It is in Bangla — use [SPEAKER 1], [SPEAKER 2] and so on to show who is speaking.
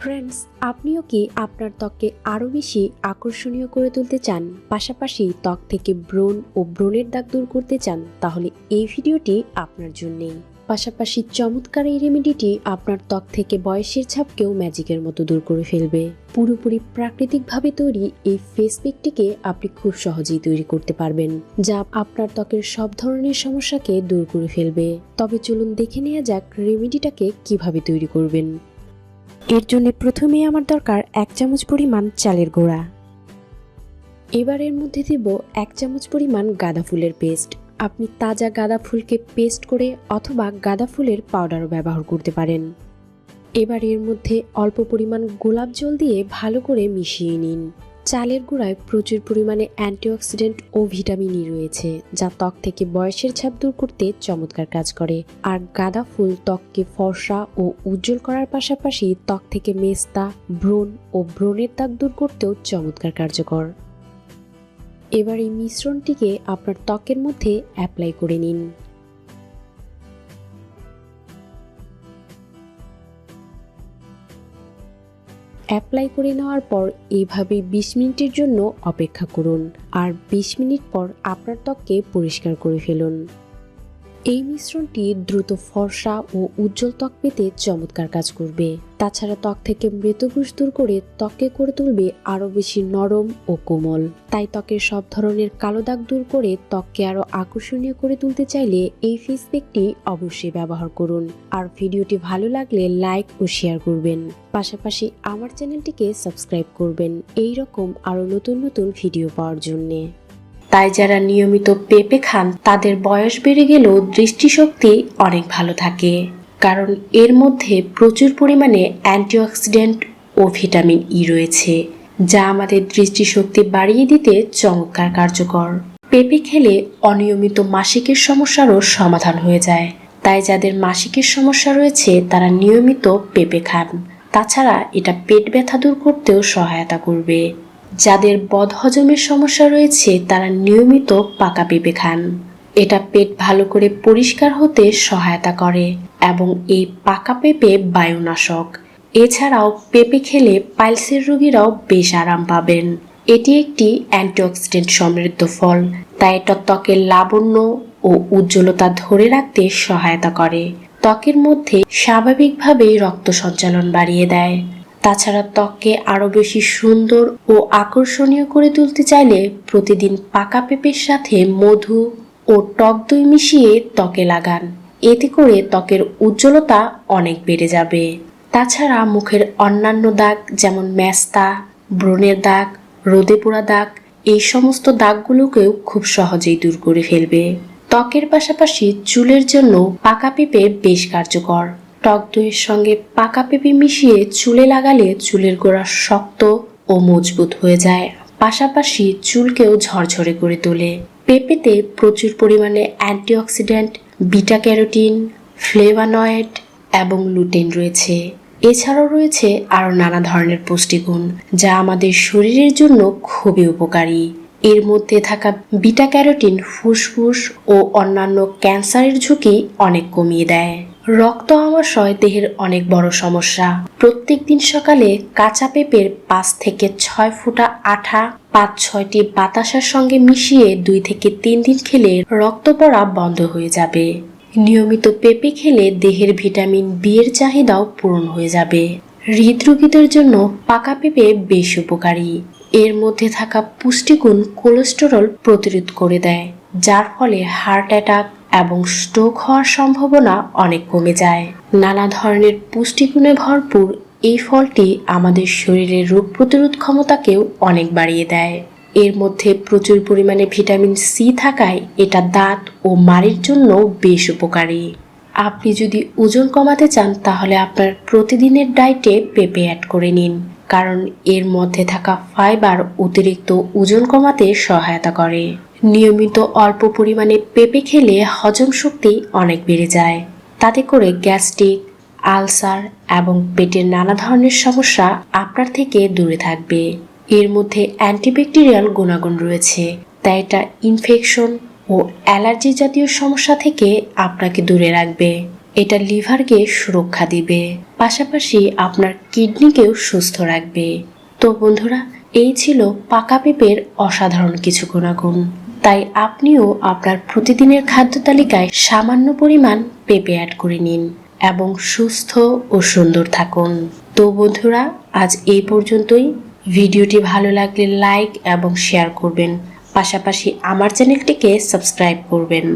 [SPEAKER 1] ফ্রেন্ডস, আপনিও কি আপনার ত্বককে আরও বেশি আকর্ষণীয় করে তুলতে চান, পাশাপাশি ত্বক থেকে ব্রণ ও ব্রণের দাগ দূর করতে চান? তাহলে এই ভিডিওটি আপনার জন্যই। পাশাপাশি চমৎকার এই রেমেডিটি আপনার ত্বক থেকে বয়সের ছাপকেও ম্যাজিকের মতো দূর করে ফেলবে। পুরোপুরি প্রাকৃতিকভাবে তৈরি এই ফেস প্যাকটিকে আপনি খুব সহজেই তৈরি করতে পারবেন, যা আপনার ত্বকের সব ধরনের সমস্যাকে দূর করে ফেলবে। তবে চলুন দেখে নেওয়া যাক রেমেডিটাকে কিভাবে তৈরি করবেন। এর জন্য প্রথমে আমার দরকার 1 চামচ পরিমাণ চালের গুঁড়া। এবার এর মধ্যে দেব 1 চামচ পরিমাণ গাঁদা ফুলের পেস্ট। আপনি তাজা গাঁদা ফুলকে পেস্ট করে অথবা গাঁদা ফুলের পাউডারও ব্যবহার করতে পারেন। এবার এর মধ্যে অল্প পরিমাণ গোলাপ জল দিয়ে ভালো করে মিশিয়ে নিন। চালের গুঁড়ায় প্রচুর পরিমাণে অ্যান্টিঅক্সিডেন্ট ও ভিটামিন ই রয়েছে, যা ত্বক থেকে বয়সের ছাপ দূর করতে চমৎকার কাজ করে। আর গাঁদা ফুল ত্বককে ফর্সা ও উজ্জ্বল করার পাশাপাশি ত্বক থেকে মেস্তা, ব্রণ ও ব্রণের দাগ দূর করতেও চমৎকার কার্যকর। এবার এই মিশ্রণটিকে আপনার ত্বকের মধ্যে অ্যাপ্লাই করে নিন। অ্যাপ্লাই করে নেওয়ার পর এইভাবে 20 মিনিটের জন্য অপেক্ষা করুন, আর 20 মিনিট পর আপনার ত্বককে পরিষ্কার করে ফেলুন। এই মিশ্রণটি দ্রুত ফর্সা ও উজ্জ্বল ত্বক পেতে চমৎকার কাজ করবে। তাছাড়া ত্বক থেকে মৃতকোষ দূর করে ত্বককে করে তুলবে আরও বেশি নরম ও কোমল। তাই ত্বকের সব ধরনের কালো দাগ দূর করে ত্বককে আরও আকর্ষণীয় করে তুলতে চাইলে এই ফেস প্যাকটি অবশ্যই ব্যবহার করুন। আর ভিডিওটি ভালো লাগলে লাইক ও শেয়ার করবেন, পাশাপাশি আমার চ্যানেলটিকে সাবস্ক্রাইব করবেন এই রকম আরও নতুন নতুন ভিডিও পাওয়ার জন্যে। তাই যারা নিয়মিত পেঁপে খান তাদের বয়স বেড়ে গেলেও দৃষ্টিশক্তি অনেক ভালো থাকে, কারণ এর মধ্যে প্রচুর পরিমাণে অ্যান্টিঅক্সিডেন্ট ও ভিটামিন ই রয়েছে, যা আমাদের দৃষ্টিশক্তি বাড়িয়ে দিতে চমৎকার কার্যকর। পেঁপে খেলে অনিয়মিত মাসিকের সমস্যারও সমাধান হয়ে যায়। তাই যাদের মাসিকের সমস্যা রয়েছে তারা নিয়মিত পেঁপে খান। তাছাড়া এটা পেট ব্যথা দূর করতেও সহায়তা করবে। যাদের বদহজমের সমস্যা রয়েছে তারা নিয়মিত পাকা পেঁপে খান। এটা পেট ভালো করে পরিষ্কার হতে সহায়তা করে এবং এই পাকা পেঁপে বায়ুনাশক। এছাড়াও পেঁপে খেলে পাইলসের রোগীরাও বেশ আরাম পাবেন। এটি একটি অ্যান্টিঅক্সিডেন্ট সমৃদ্ধ ফল, তাই এটা ত্বকের লাবণ্য ও উজ্জ্বলতা ধরে রাখতে সহায়তা করে। ত্বকের মধ্যে স্বাভাবিকভাবেই রক্ত সঞ্চালন বাড়িয়ে দেয়। তাছাড়া ত্বককে আরও বেশি সুন্দর ও আকর্ষণীয় করে তুলতে চাইলে প্রতিদিন পাকা পেঁপের সাথে মধু ও টক দই মিশিয়ে ত্বকে লাগান। এতে করে ত্বকের উজ্জ্বলতা অনেক বেড়ে যাবে। তাছাড়া মুখের অন্যান্য দাগ যেমন মেস্তা, ব্রণের দাগ, রোদে পোড়া দাগ, এই সমস্ত দাগগুলোকেও খুব সহজেই দূর করে ফেলবে। ত্বকের পাশাপাশি চুলের জন্য পাকা পেঁপে বেশ কার্যকর। টক দইয়ের সঙ্গে পাকা পেঁপে মিশিয়ে চুলে লাগালে চুলের গোড়া শক্ত ও মজবুত হয়ে যায়, পাশাপাশি চুলকেও ঝরঝরে করে তোলে। পেঁপেতে প্রচুর পরিমাণে অ্যান্টিঅক্সিডেন্ট, বিটা ক্যারোটিন, ফ্লেভানয়েড এবং লুটেন রয়েছে। এছাড়াও রয়েছে আরও নানা ধরনের পুষ্টিগুণ, যা আমাদের শরীরের জন্য খুবই উপকারী। এর মধ্যে থাকা বিটা ক্যারোটিন ফুসফুস ও অন্যান্য ক্যান্সারের ঝুঁকি অনেক কমিয়ে দেয়। রক্ত আমাশয় দেহের অনেক বড় সমস্যা। প্রত্যেকদিন সকালে কাঁচা পেঁপের 5 থেকে 6 ফোঁটা আঠা 5-6টি বাতাসার সঙ্গে মিশিয়ে 2 থেকে 3 দিন খেলে রক্ত পড়া বন্ধ হয়ে যাবে। নিয়মিত পেঁপে খেলে দেহের ভিটামিন বি এর চাহিদাও পূরণ হয়ে যাবে। হৃদরোগীদের জন্য পাকা পেঁপে বেশ উপকারী। এর মধ্যে থাকা পুষ্টিগুণ কোলেস্টেরল প্রতিরোধ করে দেয়, যার ফলে হার্ট অ্যাটাক এবং স্ট্রোক হওয়ার সম্ভাবনা অনেক কমে যায়। নানা ধরনের পুষ্টিগুণে ভরপুর এই ফলটি আমাদের শরীরের রোগ প্রতিরোধ ক্ষমতাকেও অনেক বাড়িয়ে দেয়। এর মধ্যে প্রচুর পরিমাণে ভিটামিন সি থাকায় এটা দাঁত ও মাড়ির জন্য বেশ উপকারী। আপনি যদি ওজন কমাতে চান তাহলে আপনার প্রতিদিনের ডায়েটে পেঁপে অ্যাড করে নিন, কারণ এর মধ্যে থাকা ফাইবার অতিরিক্ত ওজন কমাতে সহায়তা করে। নিয়মিত অল্প পরিমাণে পেঁপে খেলে হজম শক্তি অনেক বেড়ে যায়। তাতে করে গ্যাস্ট্রিক, আলসার এবং পেটের নানা ধরনের সমস্যা আপনার থেকে দূরে থাকবে। এর মধ্যে অ্যান্টিব্যাকটেরিয়াল গুণাগুণ রয়েছে, তাই এটা ইনফেকশন ও অ্যালার্জি জাতীয় সমস্যা থেকে আপনাকে দূরে রাখবে। এটা লিভারকে সুরক্ষা দিবে, পাশাপাশি আপনার কিডনিকেও সুস্থ রাখবে। তো বন্ধুরা, এই ছিল পাকা পেঁপের অসাধারণ কিছু গুণাগুণ। তাই আপনিও আপনার প্রতিদিনের খাদ্য তালিকায় সামান্য পরিমাণ পেঁপে অ্যাড করে নিন এবং সুস্থ ও সুন্দর থাকুন। তো বন্ধুরা, আজ এই পর্যন্তই। ভিডিওটি ভালো লাগলে লাইক এবং শেয়ার করবেন, পাশাপাশি আমার চ্যানেলটিকে সাবস্ক্রাইব করবেন।